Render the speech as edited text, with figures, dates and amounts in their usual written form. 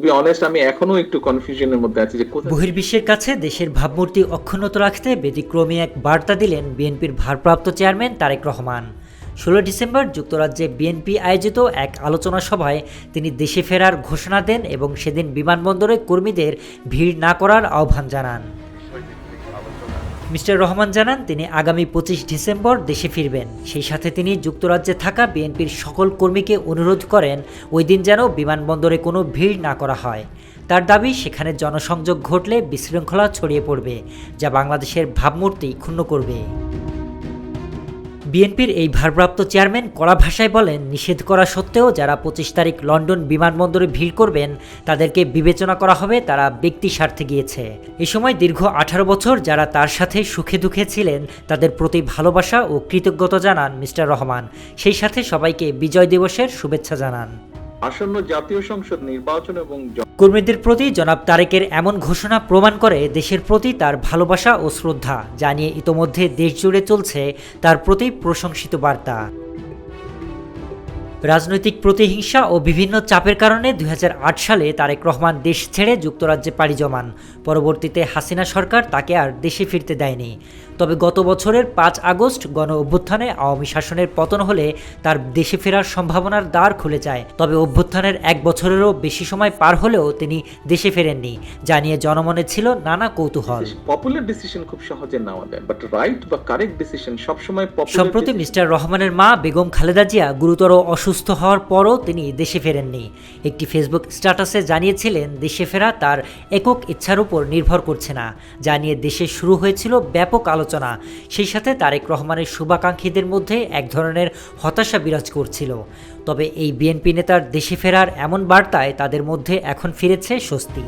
Be honest আমি এখনো একটু কনফিউশনের মধ্যে আছি যে কোথায়। বহির্বিশ্বের কাছে দেশের ভাবমূর্তি অক্ষুণ্ণত রাখতে ব্যতিক্রমী এক বার্তা দিলেন বিএনপির ভারপ্রাপ্ত চেয়ারম্যান তারেক রহমান। 16 ডিসেম্বর যুক্তরাজ্যে বিএনপি আয়োজিত এক আলোচনা সভায় তিনি দেশে ফেরার ঘোষণা দেন এবং সেদিন বিমানবন্দরে কর্মীদের ভিড় না করার আহ্বান জানান। মিস্টার রহমান জানান তিনি আগামী 25 ডিসেম্বর দেশে ফিরবেন। সেই সাথে তিনি যুক্তরাজ্যে থাকা বিএনপির সকল কর্মীকে অনুরোধ করেন ওই দিন যেন বিমানবন্দরে কোনো ভিড় না করা হয়। তার দাবি সেখানে জনসংযোগ ঘটলে বিশৃঙ্খলা ছড়িয়ে পড়বে, যা বাংলাদেশের ভাবমূর্তি ক্ষুণ্ণ করবে। বিএনপির এই ভারপ্রাপ্ত চেয়ারম্যান কড়া ভাষায় বলেন, নিষেধ করা সত্ত্বেও যারা 25 তারিখ লন্ডন বিমানবন্দরে ভিড় করবেন তাদেরকে বিবেচনা করা হবে তারা ব্যক্তি স্বার্থে গিয়েছে। এ সময় দীর্ঘ 18 বছর যারা তার সাথে সুখে দুঃখে ছিলেন তাদের প্রতি ভালোবাসা ও কৃতজ্ঞতা জানান মিস্টার রহমান। সেই সাথে সবাইকে বিজয় দিবসের শুভেচ্ছা জানান। আসন্ন জাতীয় সংসদ নির্বাচন এবং কর্মীদের প্রতি জনাব তারেকের এমন ঘোষণা প্রমাণ করে দেশের প্রতি তার ভালোবাসা ও শ্রদ্ধা, যা নিয়ে ইতোমধ্যে দেশজুড়ে চলছে তার প্রতি প্রশংসিত বার্তা। রাজনৈতিক প্রতিহিংসা ও বিভিন্ন চাপের কারণে 2008 সালে তারেক রহমান দেশ ছেড়ে যুক্তরাজ্যে পাড়ি জমান। পরবর্তীতে হাসিনা সরকার তাকে আর দেশে ফিরতে দেয়নি। তবে গত বছরের 5 আগস্ট গণ অভ্যুত্থানে আওয়ামী শাসনের পতন হলে তার দেশে ফেরার সম্ভাবনার দ্বার খুলে যায়। তবে অভ্যুত্থানের 1 বছরেরও বেশি সময় পার হলেও তিনি দেশে ফেরেননি, যা নিয়ে জনমনে ছিল নানা কৌতূহল। পপুলার ডিসিশন খুব সহজে নেওয়া যায়, বাট রাইট বা কারেক্ট ডিসিশন সবসময় সম্প্রতি মিস্টার রহমানের মা বেগম খালেদা জিয়া গুরুতর অসুস্থ হওয়ার পরও তিনি দেশে ফেরেননি। একটি ফেসবুক স্ট্যাটাসে জানিয়েছিলেন দেশে ফেরা তার একক ইচ্ছার উপর নির্ভর করছে না, যা নিয়ে দেশে শুরু হয়েছিল ব্যাপক আলোচনা। সেই সাথে তারেক রহমানের শুভাকাঙ্ক্ষীদের মধ্যে এক ধরনের হতাশা বিরাজ করছিল। তবে এই বিএনপি নেতার দেশে ফেরার এমন বার্তায় তাদের মধ্যে এখন ফিরেছে স্বস্তি।